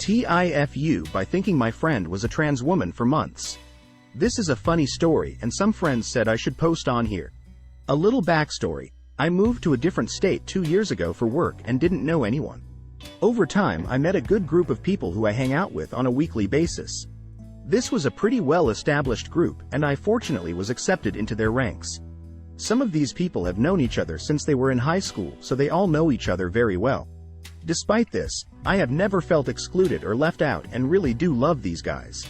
TIFU by thinking my friend was a trans woman for months. This is a funny story and some friends said I should post on here. A little backstory. I moved to a different state 2 years ago for work and didn't know anyone. Over time I met a good group of people who I hang out with on a weekly basis. This was a pretty well-established group and I fortunately was accepted into their ranks. Some of these people have known each other since they were in high school, so they all know each other very well. Despite this, I have never felt excluded or left out and really do love these guys.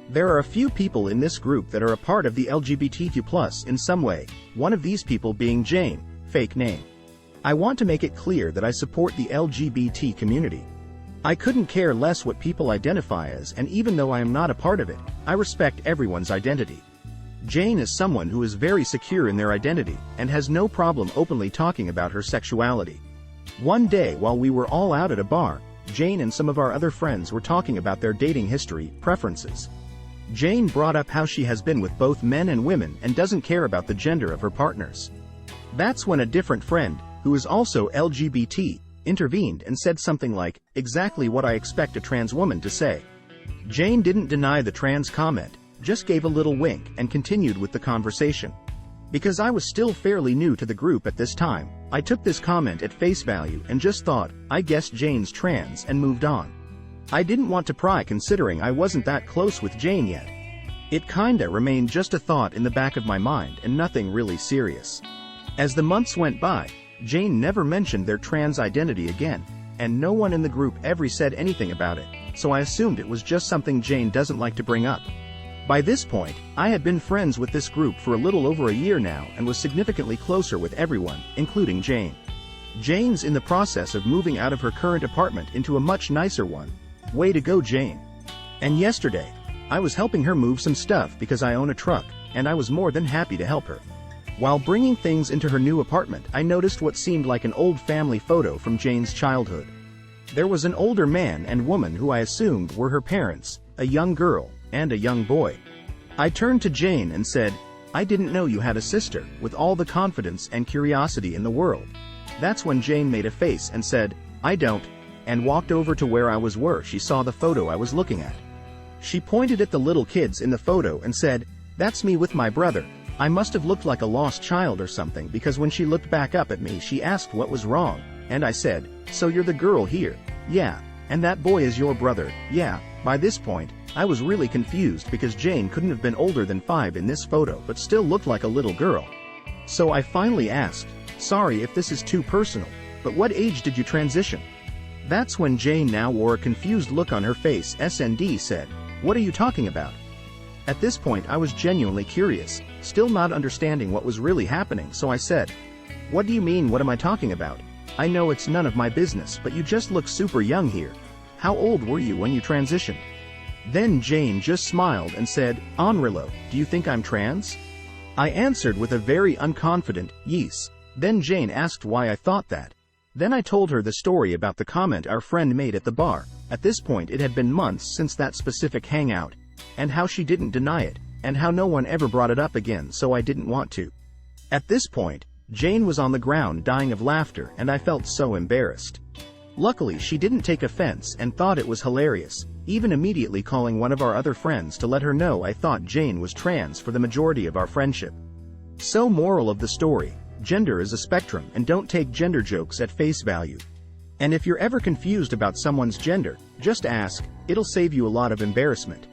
There are a few people in this group that are a part of the LGBTQ+ in some way, one of these people being Jane, fake name. I want to make it clear that I support the LGBT community. I couldn't care less what people identify as, and even though I am not a part of it, I respect everyone's identity. Jane is someone who is very secure in their identity and has no problem openly talking about her sexuality. One day while we were all out at a bar, Jane and some of our other friends were talking about their dating history, preferences. Jane brought up how she has been with both men and women and doesn't care about the gender of her partners. That's when a different friend, who is also LGBT, intervened and said something like, exactly what I expect a trans woman to say. Jane didn't deny the trans comment, just gave a little wink and continued with the conversation. Because I was still fairly new to the group at this time, I took this comment at face value and just thought, I guess Jane's trans, and moved on. I didn't want to pry considering I wasn't that close with Jane yet. It kinda remained just a thought in the back of my mind and nothing really serious. As the months went by, Jane never mentioned their trans identity again, and no one in the group ever said anything about it, so I assumed it was just something Jane doesn't like to bring up. By this point, I had been friends with this group for a little over a year now and was significantly closer with everyone, including Jane. Jane's in the process of moving out of her current apartment into a much nicer one. Way to go, Jane. And yesterday, I was helping her move some stuff because I own a truck, and I was more than happy to help her. While bringing things into her new apartment, I noticed what seemed like an old family photo from Jane's childhood. There was an older man and woman who I assumed were her parents, a young girl, and a young boy. I turned to Jane and said, I didn't know you had a sister, with all the confidence and curiosity in the world. That's when Jane made a face and said, I don't, and walked over to where I was where she saw the photo I was looking at. She pointed at the little kids in the photo and said, that's me with my brother. I must have looked like a lost child or something because when she looked back up at me she asked what was wrong, and I said, so you're the girl here? Yeah. And that boy is your brother? Yeah. By this point, I was really confused because Jane couldn't have been older than 5 in this photo but still looked like a little girl. So I finally asked, sorry if this is too personal, but what age did you transition? That's when Jane now wore a confused look on her face and said, what are you talking about? At this point I was genuinely curious, still not understanding what was really happening, so I said, what do you mean, what am I talking about? I know it's none of my business, but you just look super young here. How old were you when you transitioned? Then Jane just smiled and said, Enrilo, do you think I'm trans? I answered with a very unconfident, yes. Then Jane asked why I thought that. Then I told her the story about the comment our friend made at the bar. At this point it had been months since that specific hangout, and how she didn't deny it, and how no one ever brought it up again, so I didn't want to. At this point, Jane was on the ground dying of laughter and I felt so embarrassed. Luckily she didn't take offense and thought it was hilarious, even immediately calling one of our other friends to let her know I thought Jane was trans for the majority of our friendship. So moral of the story, gender is a spectrum and don't take gender jokes at face value. And if you're ever confused about someone's gender, just ask, it'll save you a lot of embarrassment.